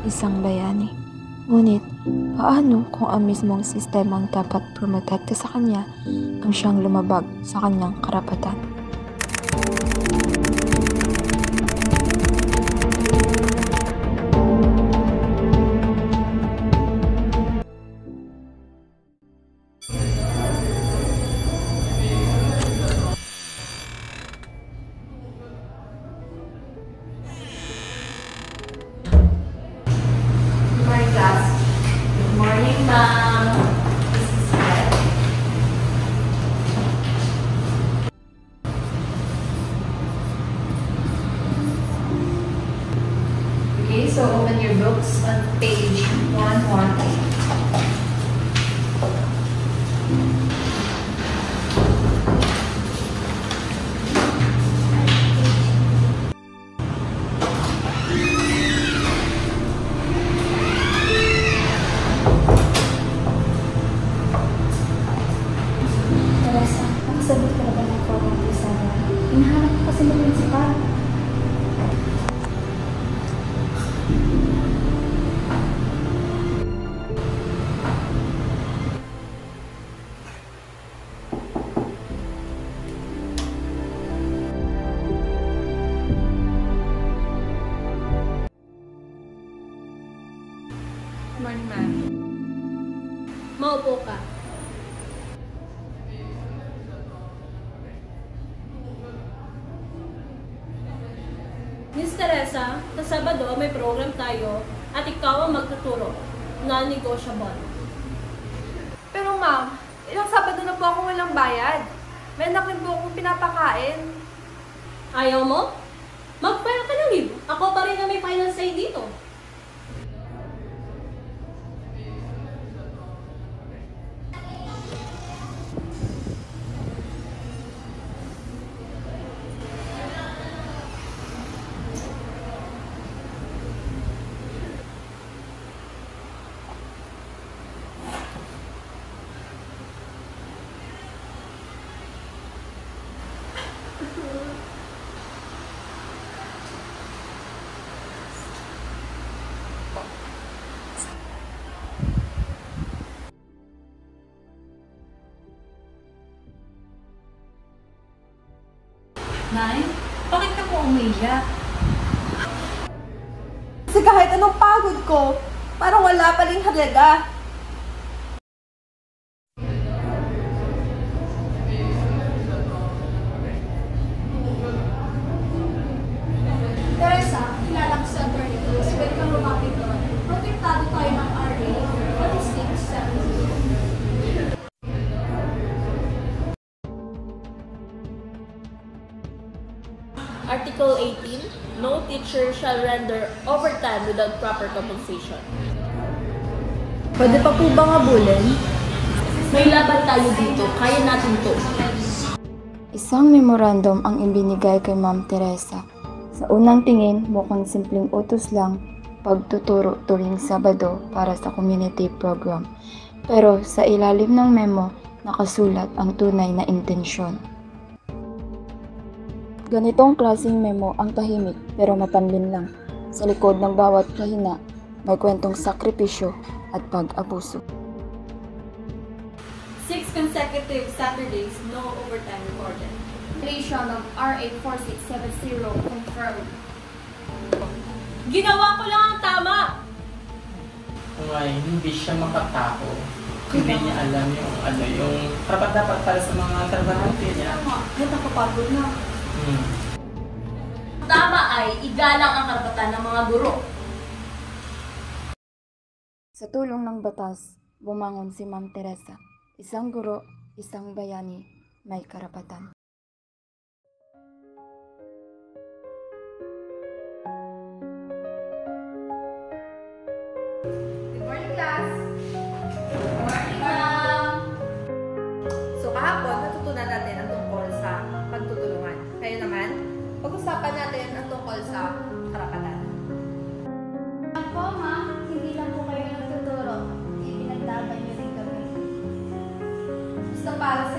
isang bayani. Ngunit, paano kung ang mismong sistemang dapat promotekta sa kanya ang siyang lumabag sa kanyang karapatan? Okay, so open your books on page 118. Teresa, sagot ka na ba ng 417? Hinahanap ko kasi ng principal. Morning, ma'am. Maupo ka. Miss Teresa, sa Sabado may program tayo at ikaw ang magtuturo. Non-negotiable. Pero ma'am, ilang Sabado na po akong walang bayad. May anak rin po akong pinapakain. Ayaw mo? Mag-file ka ng leave. Ako pa rin na may final say dito. Nay, bakit ka po umiiyak? Kasi kahit anong pagod ko, parang wala pa rin halaga. Teresa, kilala ko sa attorney ko. Kasi pwede kang lumapit doon. Protektado tayo ng RA 4670. Article 18, no teacher shall render overtime without proper compensation. Pwede pa po bang abulin? May laban tayo dito, kaya natin to. Isang memorandum ang ibinigay kay Ma'am Teresa. Sa unang tingin, mukhang simpleng utos lang pagtuturo tuwing Sabado para sa community program. Pero sa ilalim ng memo, nakasulat ang tunay na intensyon. Ganitong klaseng memo ang tahimik pero mapanlin lang. Sa likod ng bawat kahina, may kwentong sakripisyo at pag-abuso. 6 consecutive Saturdays, no overtime recorded. Violation of RA 4670 confirmed. Ginawa ko lang ang tama! Ngay, hindi siya makatao. Hindi niya alam yung dapat para sa mga trabahante niya. Kahit nakapagod na. Tama ay igalang ang karapatan ng mga guro. Sa tulong ng batas, bumangon si Ma'am Teresa. Isang guro, isang bayani, may karapatan. Good morning, class! Good morning, ma'am! So kahapon, natutunan natin ang tungkol sa pagtutulungan. Kayo naman, pag-usapan natin ang tungkol sa karapatan. Ako, ma'am, hindi lang po kayo nagtuturo. Ipinaglaban niyo rin kami. Gusto para sa